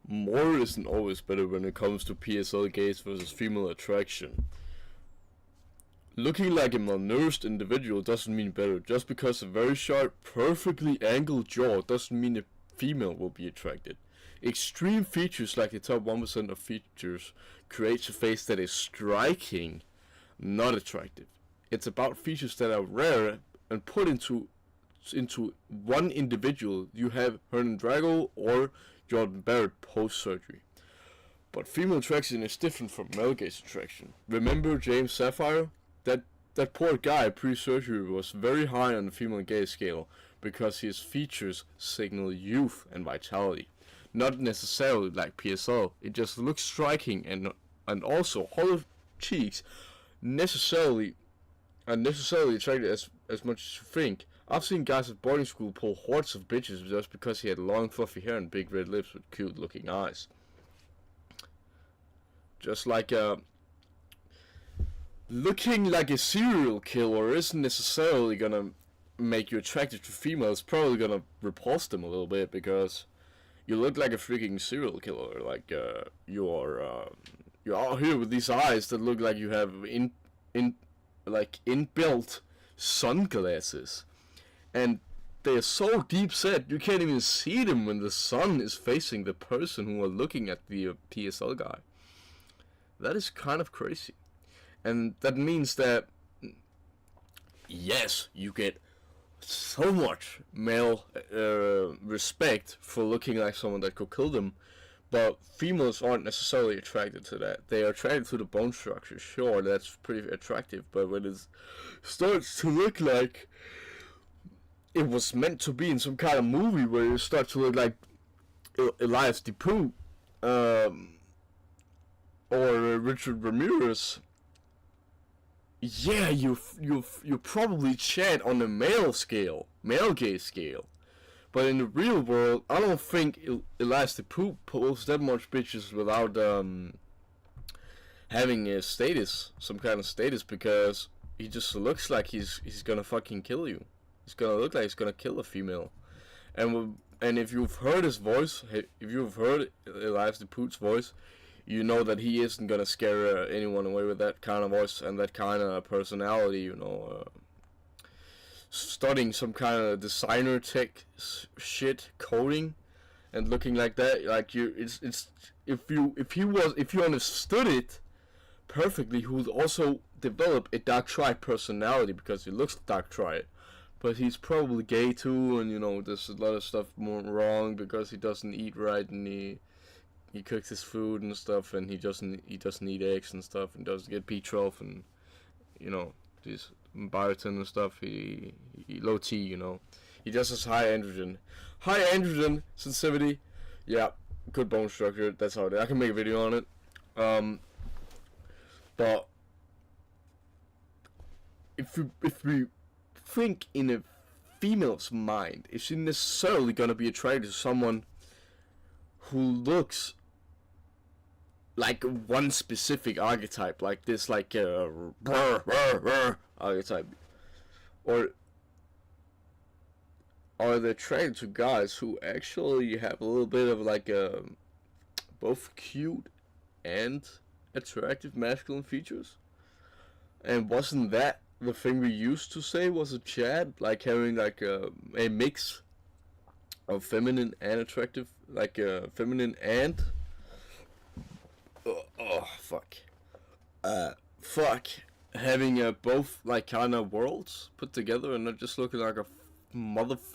more isn't always better when it comes to PSL gaze versus female attraction. Looking like a malnourished individual doesn't mean better. Just because a very sharp, perfectly angled jaw doesn't mean a female will be attracted. Extreme features like the top 1% of features creates a face that is striking, not attractive. It's about features that are rare and put into one individual. You have Hernan Drago or Jordan Barrett post-surgery. But female attraction is different from male gaze attraction. Remember James Sapphire? That poor guy pre-surgery was very high on the female gaze scale because his features signal youth and vitality. Not necessarily like PSL, it just looks striking, and also hollow cheeks necessarily attracted as much as you think. I've seen guys at boarding school pull hordes of bitches just because he had long fluffy hair and big red lips with cute looking eyes. Just like looking like a serial killer isn't necessarily gonna make you attracted to females. Probably gonna repulse them a little bit because you look like a freaking serial killer. Like you're out here with these eyes that look like you have inbuilt sunglasses, and they are so deep set you can't even see them when the sun is facing the person who are looking at the PSL guy. That is kind of crazy. And that means that, yes, you get so much male respect for looking like someone that could kill them, but females aren't necessarily attracted to that. They are attracted to the bone structure. Sure, that's pretty attractive, but when it starts to look like it was meant to be in some kind of movie where it starts to look like Elias Dupuy or Richard Ramirez, yeah, you probably chat on the male gaze scale. But in the real world, I don't think Elias Dupuy pulls that much bitches without having a status, some kind of status, because he just looks like he's gonna fucking kill you. He's gonna look like he's gonna kill a female. And if you've heard his voice, if you've heard Elias Dupuy's voice, you know that he isn't gonna scare anyone away with that kind of voice and that kind of personality, you know. Studying some kind of designer tech shit, coding, and looking like that, like if you understood it perfectly, he would also develop a Darktriad personality because he looks Darktriad. But he's probably gay too, and you know, there's a lot of stuff more wrong because he doesn't eat right, and he cooks his food and stuff, and he doesn't eat eggs and stuff, and doesn't get B12 and, you know, these biotin and stuff. He low T, you know. He just has high androgen sensitivity. Yeah, good bone structure. That's how it is. I can make a video on it. But if we think in a female's mind, is she necessarily gonna be attracted to someone who looks like one specific archetype, like this, like archetype, or are they attracted to guys who actually have a little bit of like both cute and attractive masculine features? And wasn't that the thing we used to say was a Chad, like having like a mix of feminine and attractive, like feminine and having both like kind of worlds put together and not just looking like a motherfucker